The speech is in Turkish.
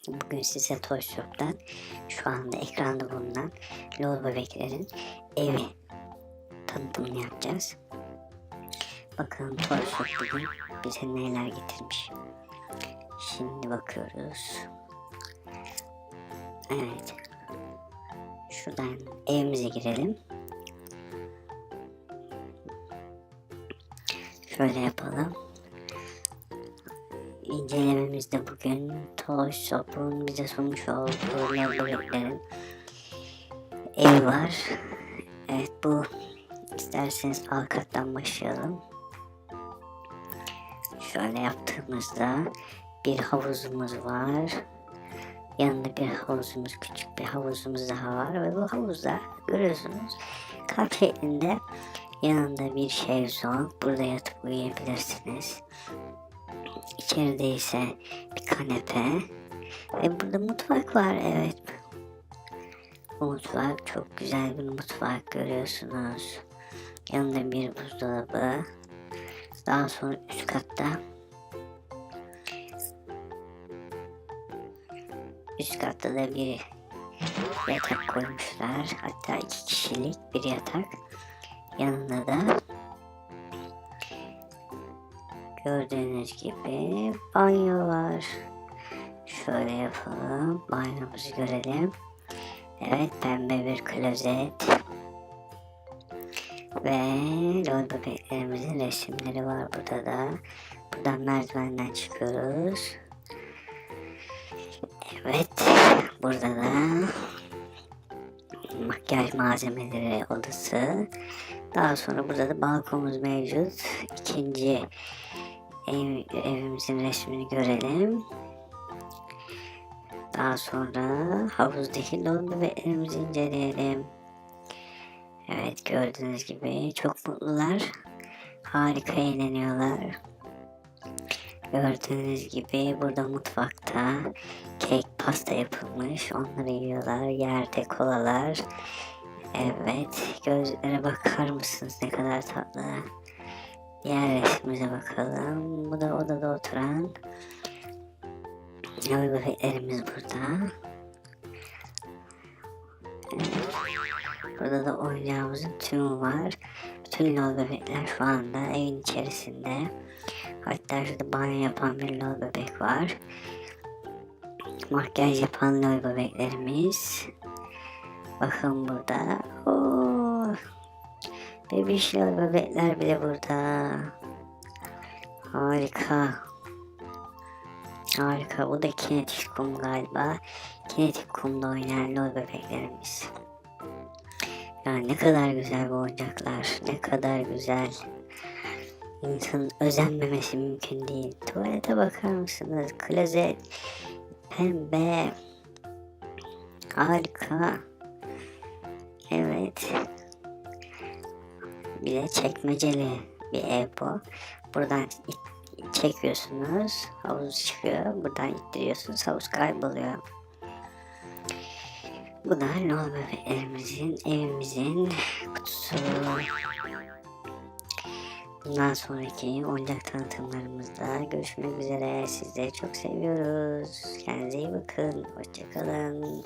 Bugün size Toy Shop'tan şu anda ekranda bulunan L.O.L bebeklerin evi tanıtımını yapacağız. Bakalım Toy Shop bugün bize neler getirmiş. Şimdi bakıyoruz. Evet. Şuradan evimize girelim. Şöyle yapalım. İncelememizde bugün Toy Shop'un bize sunmuş olduğu L.O.L bebeklerin evi var. Evet, bu isterseniz alt kattan başlayalım. Şöyle yaptığımızda bir havuzumuz var. Yanında bir havuzumuz, küçük bir havuzumuz daha var ve bu havuzda görüyorsunuz kalp şeklinde, yanında bir şezlong, burada yatıp uyuyabilirsiniz. İçeride ise bir kanepe ve burada mutfak var. Evet, bu mutfak çok güzel bir mutfak, görüyorsunuz. Yanında bir buzdolabı. Daha sonra üst katta da bir yatak koymuşlar. Hatta 2 kişilik bir yatak. Yanında da gördüğünüz gibi banyo var. Şöyle yapalım. Banyomuzu görelim. Evet, pembe bir klozet. Ve L.O.L bebeklerimizin resimleri var burada da. Buradan merdivenden çıkıyoruz. Evet, burada da makyaj malzemeleri odası. Daha sonra burada da balkonumuz mevcut. İkinci evimizin resmini görelim. Daha sonra havuzdaki L.O.L bebeklerimizi inceleyelim. Evet, gördüğünüz gibi çok mutlular. Harika eğleniyorlar. Gördüğünüz gibi burada mutfakta kek, pasta yapılmış. Onları yiyorlar. Yerde kolalar. Evet, gözlere bakar mısınız ne kadar tatlı. Diğer resmimize bakalım. Bu da odada oturan L.O.L bebeklerimiz burada. Evet. Burada da oyuncağımızın tümü var. Bütün L.O.L bebekler şu anda evin içerisinde. Hatta şurada banyo yapan bir L.O.L bebek var. Makyaj yapan L.O.L bebeklerimiz. Bakın burada. Oo, bebiş L.O.L bebekler bile burada. Harika. Harika. Bu da kinetik kum galiba. Kinetik kumda oynayan L.O.L bebeklerimiz. Yani ne kadar güzel bu oyuncaklar. Ne kadar güzel. İnsanın özenmemesi mümkün değil. Tuvalete bakar mısınız? Klozet. Pembe. Harika. Evet. Bir de çekmeceli bir ev bu. Buradan çekiyorsunuz. Havuz çıkıyor. Buradan ittiriyorsunuz. Havuz kayboluyor. Bu da L.O.L bebeklerimizin, evimizin kutusu. Bundan sonraki oyuncak tanıtımlarımızda görüşmek üzere. Sizleri çok seviyoruz. Kendinize iyi bakın. Hoşça kalın.